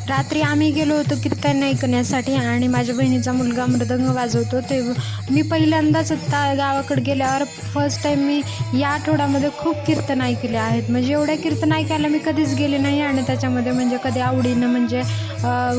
रात्री आम्ही गेलो होतो कीर्तन ऐकण्यासाठी आणि माझ्या बहिणीचा मुलगा मृदंग वाजवतो. ते मी पहिल्यांदाच आता गावाकडे गेल्यावर फर्स्ट टाईम मी या आठवड्यामध्ये खूप कीर्तन ऐकले आहेत. म्हणजे एवढ्या कीर्तन ऐकायला मी कधीच गेले नाही आणि त्याच्यामध्ये म्हणजे कधी आवडीनं म्हणजे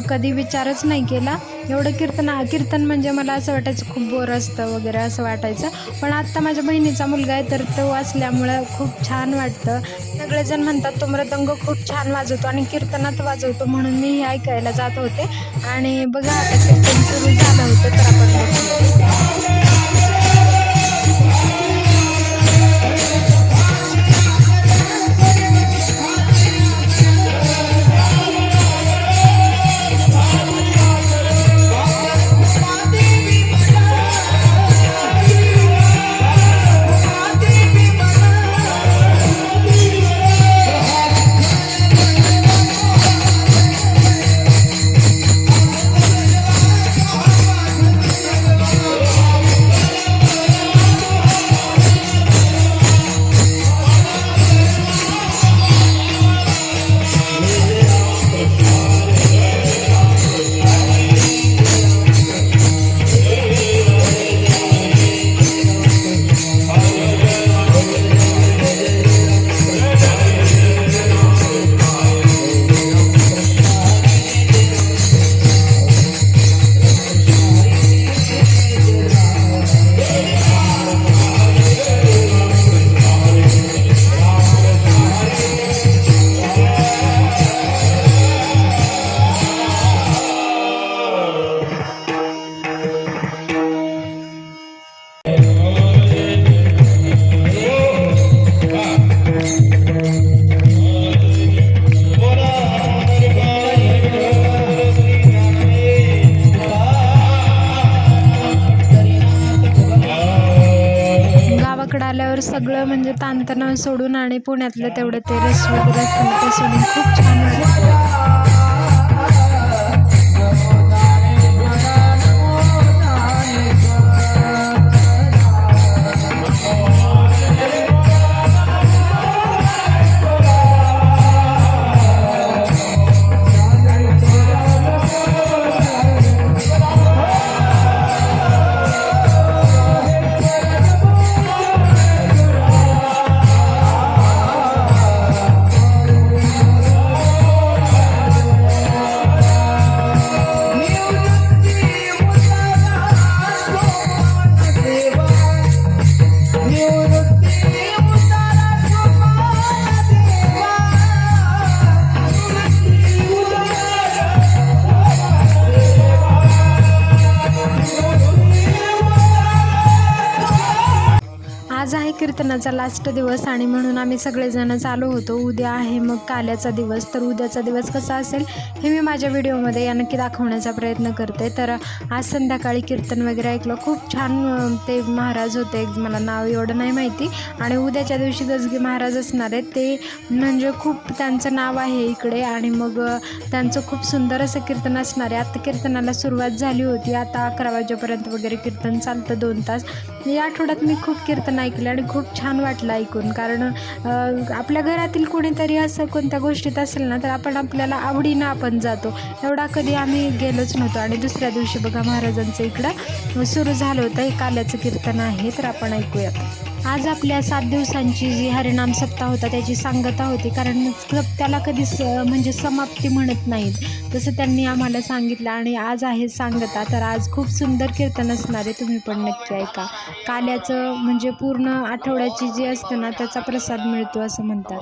कधी विचारच नाही केला. एवढं कीर्तन म्हणजे मला असं वाटायचं खूप बोर असतं वगैरे असं वाटायचं. पण आत्ता माझ्या बहिणीचा मुलगा आहे तर तो वाचल्यामुळं खूप छान वाटतं. सगळेजण म्हणतात तो मृदंग खूप छान वाजवतो आणि कीर्तनात वाजवतो, म्हणून मी हे ऐकायला जात होते. आणि बघा आता कीर्तन सुरू झालं होतं तर आपण बघूया. गावाकडे आल्यावर सगळं म्हणजे ताणतणाव सोडून आणि पुण्यातलं तेवढं ते रस वगैरे असतं ते सोडून खूप छान वाटतं. आज आहे कीर्तनाचा लास्ट दिवस आणि म्हणून आम्ही सगळेजण चालू होतो. उद्या आहे मग काल्याचा दिवस. तर उद्याचा दिवस कसा असेल हे मी माझ्या व्हिडिओमध्ये या नक्की दाखवण्याचा प्रयत्न करते. तर आज संध्याकाळी कीर्तन वगैरे ऐकलं, खूप छान ते महाराज होते, मला नाव एवढं नाही माहिती. आणि उद्याच्या दिवशी गजगे महाराज असणार आहेत, ते म्हणजे खूप त्यांचं नाव आहे इकडे आणि मग त्यांचं खूप सुंदर असं कीर्तन असणार आहे. आता कीर्तनाला सुरुवात झाली होती, आता 11 वाजेपर्यंत वगैरे कीर्तन चालतं 2 तास. या आठवड्यात मी खूप कीर्तन ऐकलं आणि खूप छान वाटलं ऐकून. कारण आपल्या घरातील कोणीतरी असं कोणत्या गोष्टीत असेल ना तर आपल्याला आवडीनं आपण जातो. एवढा कधी आम्ही गेलोच नव्हतो. आणि दुसऱ्या दिवशी बघा महाराजांचं इकडं सुरू झालं होतं, हे काल्याचं कीर्तन आहे, तर आपण ऐकूयात. आज आपल्या 7 दिवसांची जी हरिनाम सप्ताह होता त्याची सांगता होती. कारण त्याला कधीच म्हणजे समाप्ती म्हणत नाहीत, तसं त्यांनी आम्हाला सांगितलं. आणि आज आहे सांगता, तर आज खूप सुंदर कीर्तन असणार आहे, तुम्ही पण नक्की ऐका. काल्याचं म्हणजे पूर्ण आठवड्याची जी असते ना त्याचा प्रसाद मिळतो असं म्हणतात.